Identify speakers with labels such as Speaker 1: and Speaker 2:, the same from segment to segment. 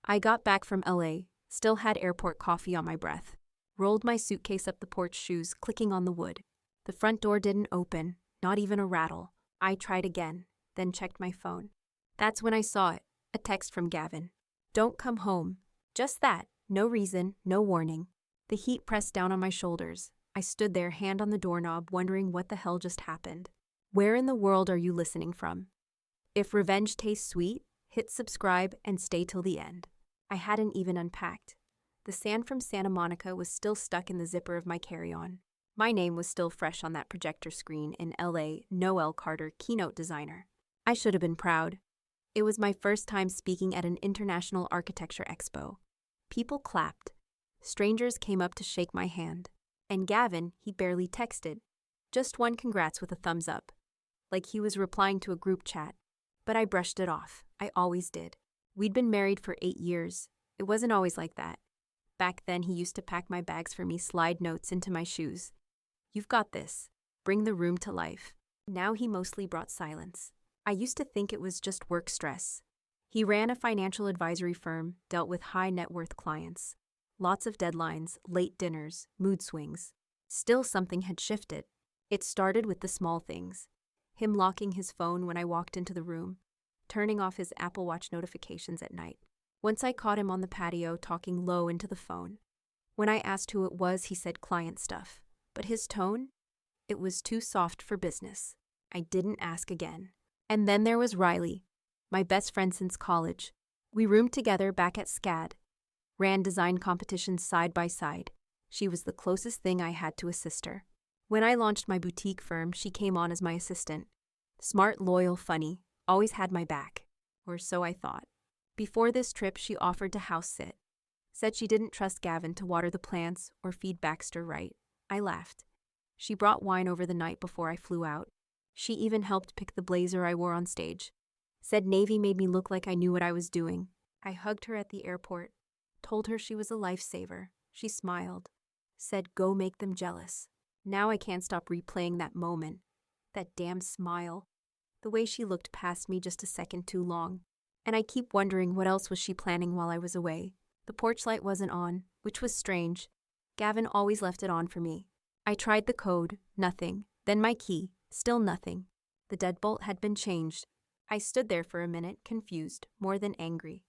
Speaker 1: I got back from LA, still had airport coffee on my breath. Rolled my suitcase up the porch, shoes clicking on the wood. The front door didn't open, not even a rattle. I tried again, then checked my phone. That's when I saw it, a text from Gavin. "Don't come home." Just that, no reason, no warning. The heat pressed down on my shoulders. I stood there, hand on the doorknob, wondering what the hell just happened. Where in the world are you listening from? If revenge tastes sweet, hit subscribe and stay till the end. I hadn't even unpacked. The sand from Santa Monica was still stuck in the zipper of my carry-on. My name was still fresh on that projector screen in LA, Noelle Carter, keynote designer. I should have been proud. It was my first time speaking at an international architecture expo. People clapped. Strangers came up to shake my hand. And Gavin, he barely texted. Just one congrats with a thumbs up. Like he was replying to a group chat. But I brushed it off. I always did. We'd been married for 8 years. It wasn't always like that. Back then, he used to pack my bags for me, slide notes into my shoes. "You've got this. Bring the room to life." Now he mostly brought silence. I used to think it was just work stress. He ran a financial advisory firm, dealt with high net worth clients. Lots of deadlines, late dinners, mood swings. Still, something had shifted. It started with the small things. Him locking his phone when I walked into the room, turning off his Apple Watch notifications at night. Once I caught him on the patio talking low into the phone. When I asked who it was, he said client stuff. But his tone? It was too soft for business. I didn't ask again. And then there was Riley, my best friend since college. We roomed together back at SCAD. Ran design competitions side by side. She was the closest thing I had to a sister. When I launched my boutique firm, she came on as my assistant. Smart, loyal, funny, always had my back. Or so I thought. Before this trip, she offered to house sit. Said she didn't trust Gavin to water the plants or feed Baxter right. I laughed. She brought wine over the night before I flew out. She even helped pick the blazer I wore on stage. Said navy made me look like I knew what I was doing. I hugged her at the airport. Told her she was a lifesaver. She smiled. Said go make them jealous. Now I can't stop replaying that moment. That damn smile. The way she looked past me just a second too long. And I keep wondering what else was she planning while I was away. The porch light wasn't on, which was strange. Gavin always left it on for me. I tried the code, nothing. Then my key, still nothing. The deadbolt had been changed. I stood there for a minute, confused, more than angry.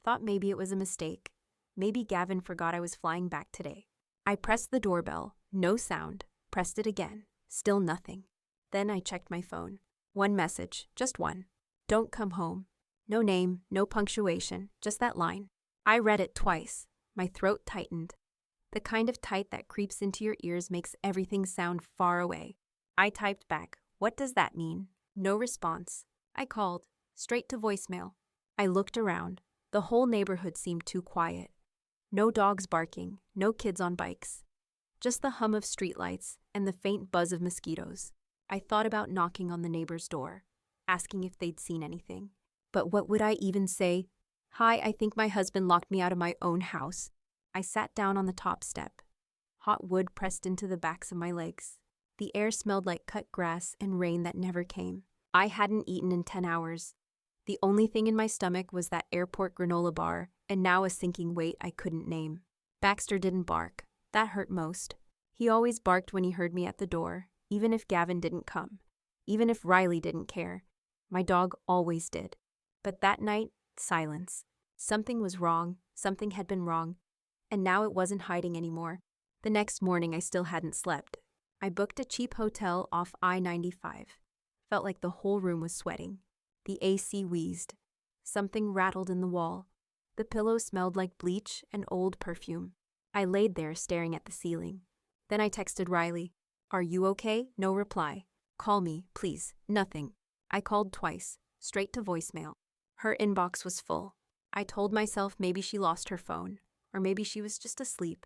Speaker 1: Thought maybe it was a mistake. Maybe Gavin forgot I was flying back today. I pressed the doorbell, no sound. Pressed it again, still nothing. Then I checked my phone. One message, just one. Don't come home. No name, no punctuation, just that line. I read it twice. My throat tightened. The kind of tight that creeps into your ears, makes everything sound far away. I typed back, "What does that mean?" No response. I called, straight to voicemail. I looked around. The whole neighborhood seemed too quiet. No dogs barking, no kids on bikes. Just the hum of streetlights and the faint buzz of mosquitoes. I thought about knocking on the neighbor's door, asking if they'd seen anything. But what would I even say? "Hi, I think my husband locked me out of my own house." I sat down on the top step. Hot wood pressed into the backs of my legs. The air smelled like cut grass and rain that never came. I hadn't eaten in 10 hours. The only thing in my stomach was that airport granola bar, and now a sinking weight I couldn't name. Baxter didn't bark. That hurt most. He always barked when he heard me at the door, even if Gavin didn't come. Even if Riley didn't care. My dog always did. But that night, silence. Something was wrong. Something had been wrong. And now it wasn't hiding anymore. The next morning, I still hadn't slept. I booked a cheap hotel off I-95. Felt like the whole room was sweating. The AC wheezed. Something rattled in the wall. The pillow smelled like bleach and old perfume. I laid there staring at the ceiling. Then I texted Riley. "Are you okay?" No reply. "Call me, please." Nothing. I called twice, straight to voicemail. Her inbox was full. I told myself maybe she lost her phone, or maybe she was just asleep.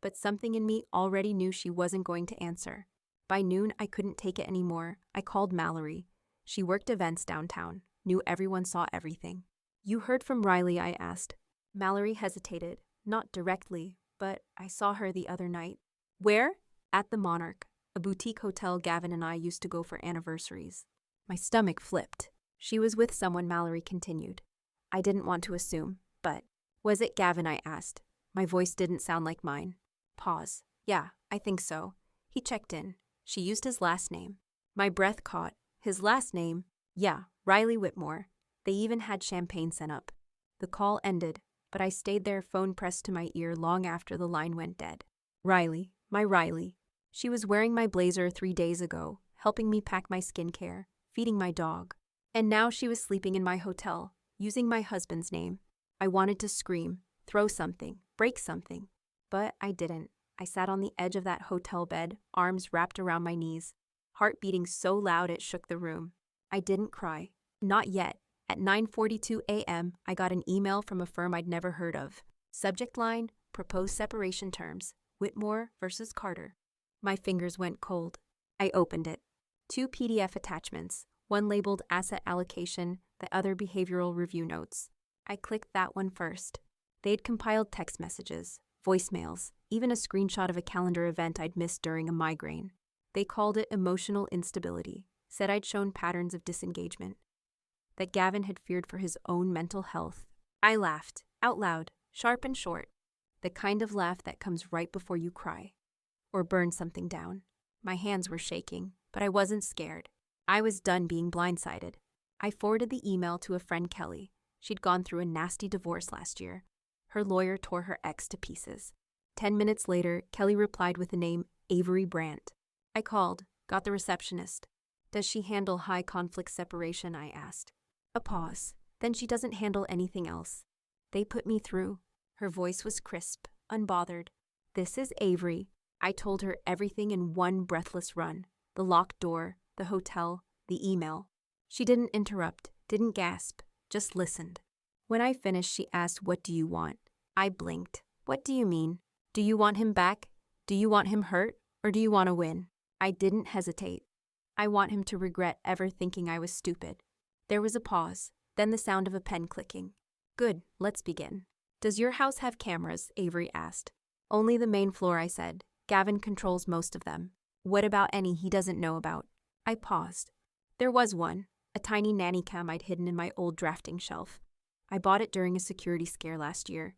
Speaker 1: But something in me already knew she wasn't going to answer. By noon, I couldn't take it anymore. I called Mallory. She worked events downtown, knew everyone saw everything. "You heard from Riley?" I asked. Mallory hesitated. Not directly, but I saw her the other night. "Where?" "At the Monarch, a boutique hotel Gavin and I used to go for anniversaries." My stomach flipped. She was with someone, Mallory continued. I didn't want to assume, but Was it Gavin? I asked. My voice didn't sound like mine. Pause. Yeah, I think so. He checked in. She used his last name. My breath caught. His last name? Yeah, Riley Whitmore. They even had champagne sent up. The call ended, but I stayed there, phone pressed to my ear long after the line went dead. Riley, my Riley. She was wearing my blazer 3 days ago, helping me pack my skincare, feeding my dog. And now she was sleeping in my hotel, using my husband's name. I wanted to scream, throw something, break something. But I didn't. I sat on the edge of that hotel bed, arms wrapped around my knees, heart beating so loud it shook the room. I didn't cry. Not yet. At 9:42 a.m., I got an email from a firm I'd never heard of. Subject line, proposed separation terms, Whitmore versus Carter. My fingers went cold. I opened it. 2 PDF attachments, one labeled asset allocation, the other behavioral review notes. I clicked that one first. They'd compiled text messages, voicemails, even a screenshot of a calendar event I'd missed during a migraine. They called it emotional instability, said I'd shown patterns of disengagement, that Gavin had feared for his own mental health. I laughed, out loud, sharp and short, the kind of laugh that comes right before you cry, or burn something down. My hands were shaking, but I wasn't scared. I was done being blindsided. I forwarded the email to a friend, Kelly. She'd gone through a nasty divorce last year. Her lawyer tore her ex to pieces. 10 minutes later, Kelly replied with the name Avery Brandt. I called, got the receptionist. Does she handle high-conflict separation? I asked. A pause. Then she doesn't handle anything else. They put me through. Her voice was crisp, unbothered. This is Avery. I told her everything in one breathless run. The locked door, the hotel, the email. She didn't interrupt, didn't gasp, just listened. When I finished, she asked, "What do you want?" I blinked. What do you mean? Do you want him back? Do you want him hurt? Or do you want to win? I didn't hesitate. I want him to regret ever thinking I was stupid. There was a pause, then the sound of a pen clicking. Good, let's begin. Does your house have cameras? Avery asked. Only the main floor, I said. Gavin controls most of them. What about any he doesn't know about? I paused. There was one, a tiny nanny cam I'd hidden in my old drafting shelf. I bought it during a security scare last year.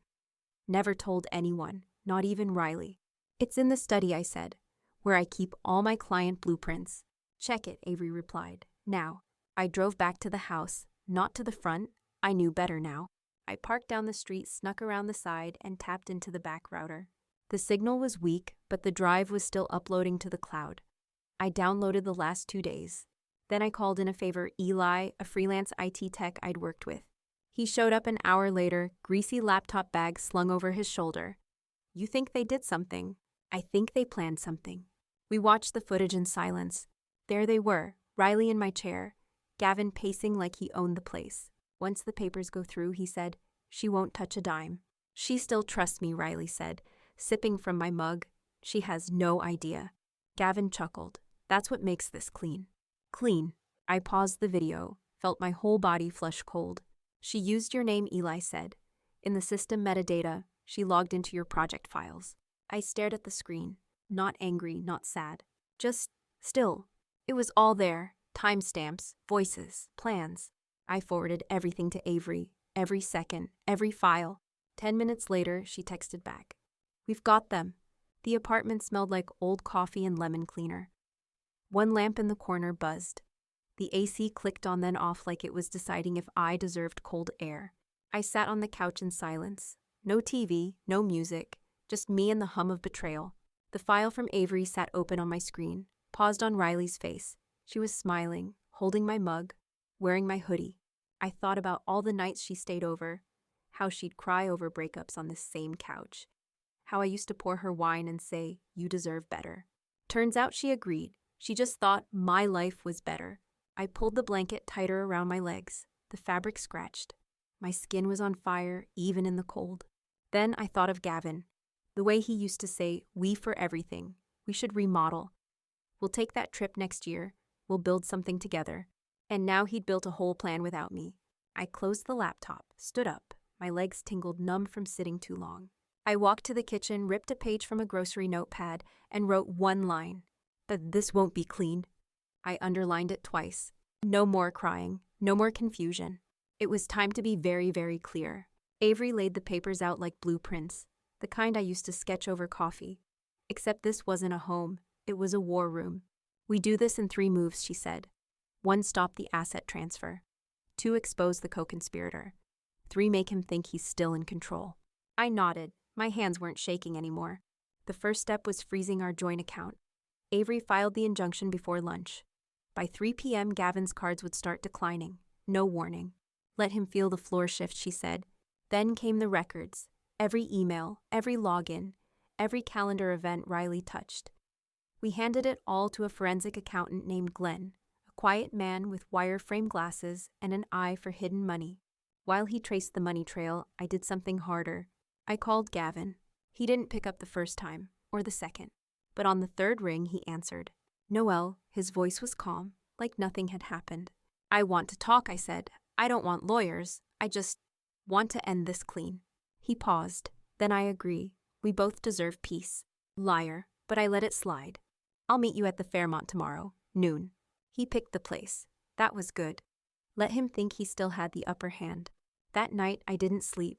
Speaker 1: Never told anyone, not even Riley. It's in the study, I said, where I keep all my client blueprints. Check it, Avery replied. Now. I drove back to the house, not to the front. I knew better now. I parked down the street, snuck around the side, and tapped into the back router. The signal was weak, but the drive was still uploading to the cloud. I downloaded the last 2 days. Then I called in a favor Eli, a freelance IT tech I'd worked with. He showed up an hour later, greasy laptop bag slung over his shoulder. You think they did something? I think they planned something. We watched the footage in silence. There they were, Riley in my chair, Gavin pacing like he owned the place. Once the papers go through, he said, she won't touch a dime. She still trusts me, Riley said, sipping from my mug. She has no idea. Gavin chuckled. That's what makes this clean. Clean. I paused the video, felt my whole body flush cold. She used your name, Eli said. In the system metadata, she logged into your project files. I stared at the screen, not angry, not sad. Just still. It was all there. Timestamps, voices, plans. I forwarded everything to Avery, every second, every file. 10 minutes later, she texted back. We've got them. The apartment smelled like old coffee and lemon cleaner. One lamp in the corner buzzed. The AC clicked on then off like it was deciding if I deserved cold air. I sat on the couch in silence. No TV, no music, just me and the hum of betrayal. The file from Avery sat open on my screen, paused on Riley's face. She was smiling, holding my mug, wearing my hoodie. I thought about all the nights she stayed over, how she'd cry over breakups on this same couch, how I used to pour her wine and say, you deserve better. Turns out she agreed. She just thought my life was better. I pulled the blanket tighter around my legs. The fabric scratched. My skin was on fire, even in the cold. Then I thought of Gavin. The way he used to say, we for everything. We should remodel. We'll take that trip next year. We'll build something together. And now he'd built a whole plan without me. I closed the laptop, stood up. My legs tingled numb from sitting too long. I walked to the kitchen, ripped a page from a grocery notepad, and wrote one line. That this won't be clean. I underlined it twice. No more crying. No more confusion. It was time to be very, very clear. Avery laid the papers out like blueprints, the kind I used to sketch over coffee. Except this wasn't a home, it was a war room. We do this in 3 moves, she said. 1, stop the asset transfer. 2, expose the co-conspirator. 3, make him think he's still in control. I nodded. My hands weren't shaking anymore. The first step was freezing our joint account. Avery filed the injunction before lunch. By 3 p.m., Gavin's cards would start declining. No warning. Let him feel the floor shift, she said. Then came the records. Every email, every login, every calendar event Riley touched. We handed it all to a forensic accountant named Glenn, a quiet man with wire-frame glasses and an eye for hidden money. While he traced the money trail, I did something harder. I called Gavin. He didn't pick up the first time, or the second. But on the 3rd ring, he answered. Noelle, his voice was calm, like nothing had happened. I want to talk, I said. I don't want lawyers. I just want to end this clean. He paused. Then I agree. We both deserve peace. Liar, but I let it slide. I'll meet you at the Fairmont tomorrow, noon. He picked the place. That was good. Let him think he still had the upper hand. That night, I didn't sleep.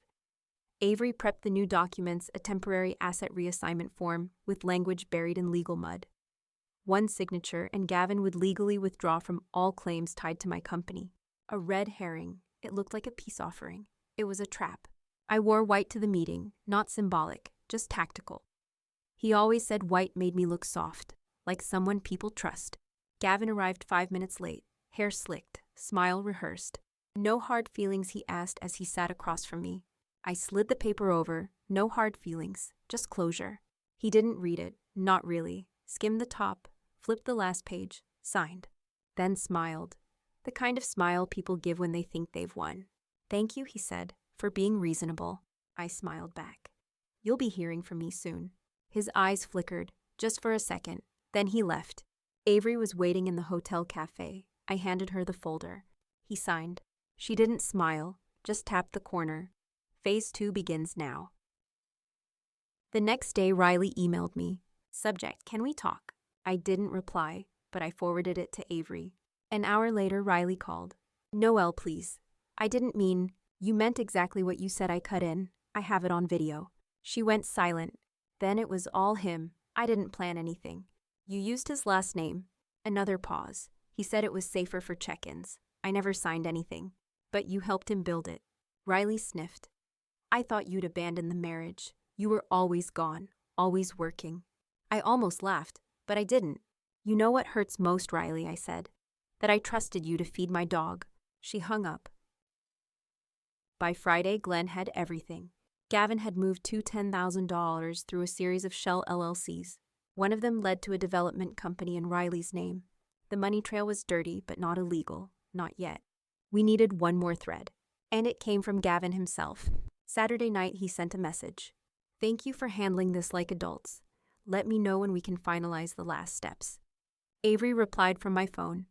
Speaker 1: Avery prepped the new documents, a temporary asset reassignment form with language buried in legal mud. 1 signature, and Gavin would legally withdraw from all claims tied to my company. A red herring. It looked like a peace offering. It was a trap. I wore white to the meeting, not symbolic, just tactical. He always said white made me look soft, like someone people trust. Gavin arrived 5 minutes late, hair slicked, smile rehearsed. No hard feelings, he asked as he sat across from me. I slid the paper over, no hard feelings, just closure. He didn't read it, not really, skimmed the top, flipped the last page, signed. Then smiled. The kind of smile people give when they think they've won. Thank you, he said, for being reasonable. I smiled back. You'll be hearing from me soon. His eyes flickered, just for a second. Then he left. Avery was waiting in the hotel cafe. I handed her the folder. He signed. She didn't smile, just tapped the corner. Phase 2 begins now. The next day, Riley emailed me. Subject, can we talk? I didn't reply, but I forwarded it to Avery. An hour later, Riley called. Noelle, please. I didn't mean, you meant exactly what you said. I cut in. I have it on video. She went silent. Then it was all him. I didn't plan anything. You used his last name. Another pause. He said it was safer for check-ins. I never signed anything. But you helped him build it. Riley sniffed. I thought you'd abandon the marriage. You were always gone, always working. I almost laughed, but I didn't. You know what hurts most, Riley, I said. That I trusted you to feed my dog. She hung up. By Friday, Glenn had everything. Gavin had moved $10,000 through a series of shell LLCs. One of them led to a development company in Riley's name. The money trail was dirty, but not illegal. Not yet. We needed one more thread. And it came from Gavin himself. Saturday night, he sent a message. Thank you for handling this like adults. Let me know when we can finalize the last steps. Avery replied from my phone.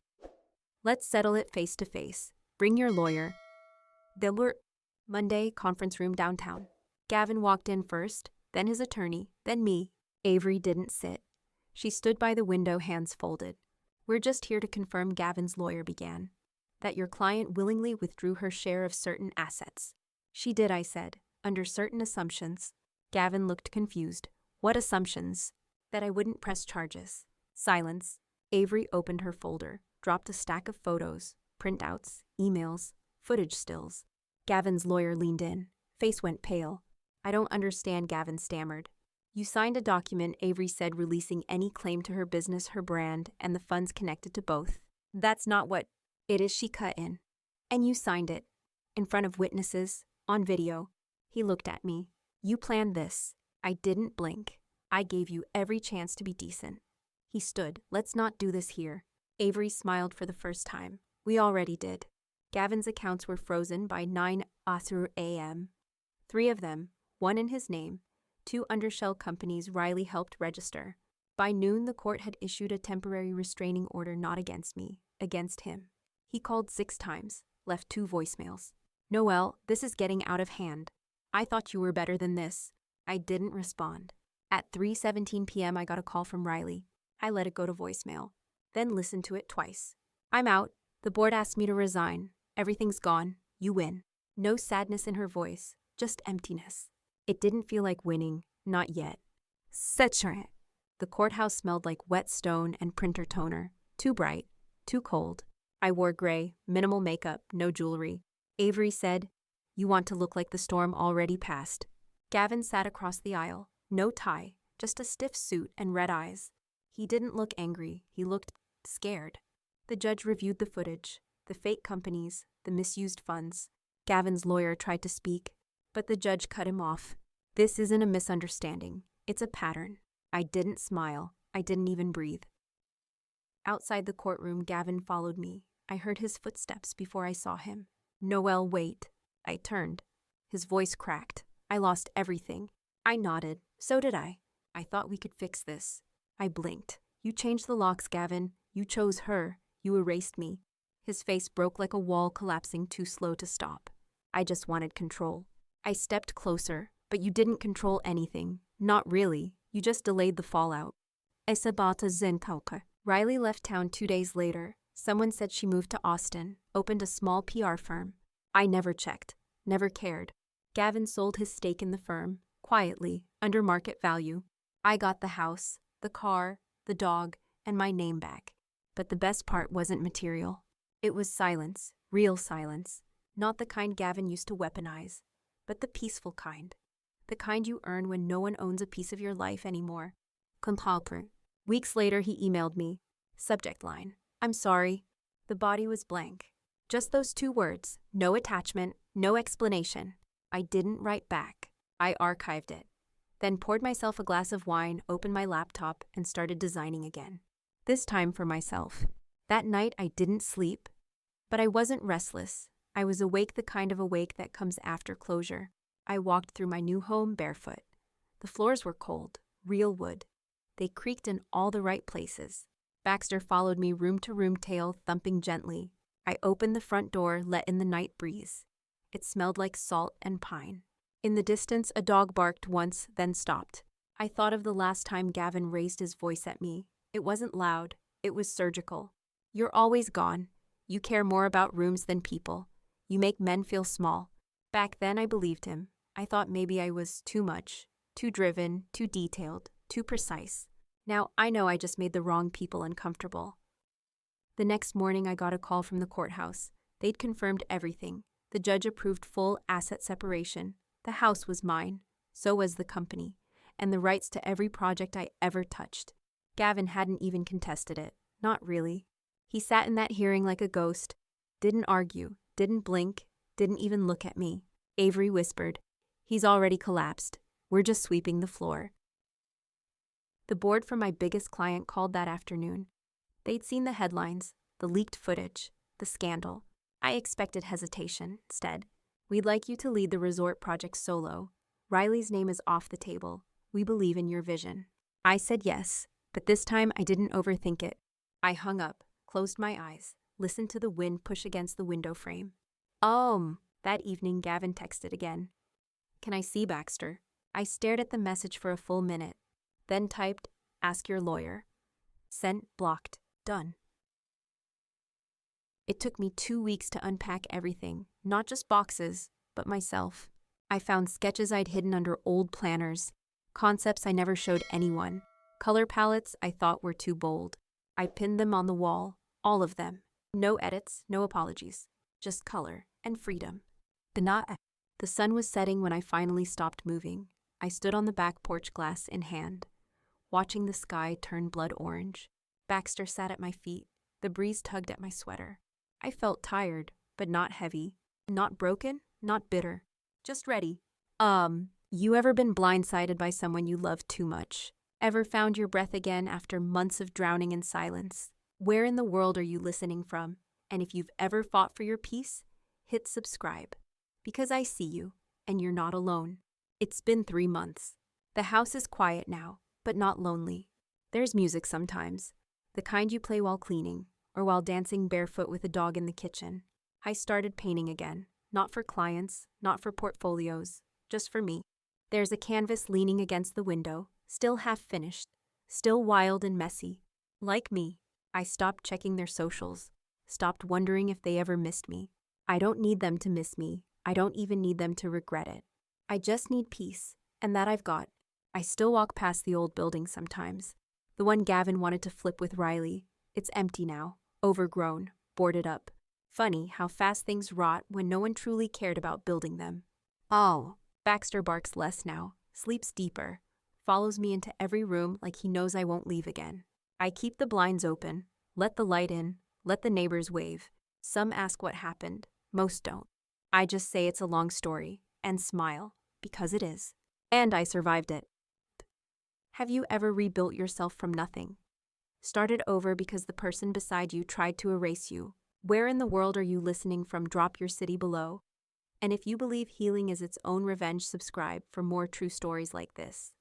Speaker 1: Let's settle it face to face. Bring your lawyer. There were Monday, conference room downtown. Gavin walked in first, then his attorney, then me. Avery didn't sit. She stood by the window, hands folded. We're just here to confirm, Gavin's lawyer began, that your client willingly withdrew her share of certain assets. She did, I said, under certain assumptions. Gavin looked confused. What assumptions? That I wouldn't press charges. Silence. Avery opened her folder, dropped a stack of photos, printouts, emails, footage stills. Gavin's lawyer leaned in. Face went pale. I don't understand, Gavin stammered. You signed a document, Avery said, releasing any claim to her business, her brand, and the funds connected to both. That's not what it is, she cut in. And you signed it. In front of witnesses, on video. He looked at me. You planned this. I didn't blink. I gave you every chance to be decent. He stood. Let's not do this here. Avery smiled for the first time. We already did. Gavin's accounts were frozen by 9 a.m. 3 of them, one in his name, 2 undershell companies Riley helped register. By noon, the court had issued a temporary restraining order not against me, against him. He called 6 times, left 2 voicemails. Noelle, this is getting out of hand. I thought you were better than this. I didn't respond. At 3:17 p.m., I got a call from Riley. I let it go to voicemail, then listened to it twice. I'm out. The board asked me to resign. Everything's gone. You win. No sadness in her voice, just emptiness. It didn't feel like winning, not yet. Setre. The courthouse smelled like wet stone and printer toner. Too bright, too cold. I wore gray, minimal makeup, no jewelry. Avery said, "You want to look like the storm already passed." Gavin sat across the aisle. No tie, just a stiff suit and red eyes. He didn't look angry, he looked scared. The judge reviewed the footage, the fake companies, the misused funds. Gavin's lawyer tried to speak, but the judge cut him off. "This isn't a misunderstanding. It's a pattern." I didn't smile. I didn't even breathe. Outside the courtroom, Gavin followed me. I heard his footsteps before I saw him. "Noelle, wait." I turned. His voice cracked. I lost everything. I nodded. So did I. "I thought we could fix this." I blinked. "You changed the locks, Gavin. You chose her. You erased me." His face broke like a wall collapsing too slow to stop. "I just wanted control." I stepped closer. "But you didn't control anything. Not really. You just delayed the fallout." Esabata Zenkalka. Riley left town 2 days later. Someone said she moved to Austin, opened a small PR firm. I never checked, never cared. Gavin sold his stake in the firm, quietly, under market value. I got the house, the car, the dog, and my name back. But the best part wasn't material. It was silence, real silence. Not the kind Gavin used to weaponize, but the peaceful kind. The kind you earn when no one owns a piece of your life anymore. Compalper. Weeks later, he emailed me. Subject line: "I'm sorry." The body was blank. Just those 2 words. No attachment, no explanation. I didn't write back. I archived it. Then poured myself a glass of wine, opened my laptop, and started designing again. This time for myself. That night, I didn't sleep. But I wasn't restless. I was awake, the kind of awake that comes after closure. I walked through my new home barefoot. The floors were cold, real wood. They creaked in all the right places. Baxter followed me room to room, tail thumping gently. I opened the front door, let in the night breeze. It smelled like salt and pine. In the distance, a dog barked once, then stopped. I thought of the last time Gavin raised his voice at me. It wasn't loud. It was surgical. "You're always gone. You care more about rooms than people. You make men feel small." Back then, I believed him. I thought maybe I was too much, too driven, too detailed, too precise. Now I know I just made the wrong people uncomfortable. The next morning, I got a call from the courthouse. They'd confirmed everything. The judge approved full asset separation. The house was mine. So was the company. And the rights to every project I ever touched. Gavin hadn't even contested it. Not really. He sat in that hearing like a ghost. Didn't argue. Didn't blink. Didn't even look at me. Avery whispered, "He's already collapsed. We're just sweeping the floor." The board from my biggest client called that afternoon. They'd seen the headlines, the leaked footage, the scandal. I expected hesitation. Instead, "We'd like you to lead the resort project solo. Riley's name is off the table. We believe in your vision." I said yes, but this time I didn't overthink it. I hung up, closed my eyes, listened to the wind push against the window frame. That evening, Gavin texted again. "Can I see Baxter?" I stared at the message for a full minute, then typed, "Ask your lawyer." Sent, blocked, done. It took me 2 weeks to unpack everything, not just boxes, but myself. I found sketches I'd hidden under old planners, concepts I never showed anyone, color palettes I thought were too bold. I pinned them on the wall, all of them. No edits, no apologies, just color and freedom. The sun was setting when I finally stopped moving. I stood on the back porch, glass in hand, watching the sky turn blood orange. Baxter sat at my feet. The breeze tugged at my sweater. I felt tired, but not heavy. Not broken, not bitter. Just ready. You ever been blindsided by someone you loved too much? Ever found your breath again after months of drowning in silence? Where in the world are you listening from? And if you've ever fought for your peace, hit subscribe. Because I see you, and you're not alone. It's been 3 months. The house is quiet now, but not lonely. There's music sometimes, the kind you play while cleaning, or while dancing barefoot with a dog in the kitchen. I started painting again, not for clients, not for portfolios, just for me. There's a canvas leaning against the window, still half finished, still wild and messy. Like me, I stopped checking their socials, stopped wondering if they ever missed me. I don't need them to miss me. I don't even need them to regret it. I just need peace, and that I've got. I still walk past the old building sometimes. The one Gavin wanted to flip with Riley. It's empty now, overgrown, boarded up. Funny how fast things rot when no one truly cared about building them. Oh, Baxter barks less now, sleeps deeper, follows me into every room like he knows I won't leave again. I keep the blinds open, let the light in, let the neighbors wave. Some ask what happened, most don't. I just say it's a long story and smile, because it is. And I survived it. Have you ever rebuilt yourself from nothing? Started over because the person beside you tried to erase you? Where in the world are you listening from? Drop your city below. And if you believe healing is its own revenge, subscribe for more true stories like this.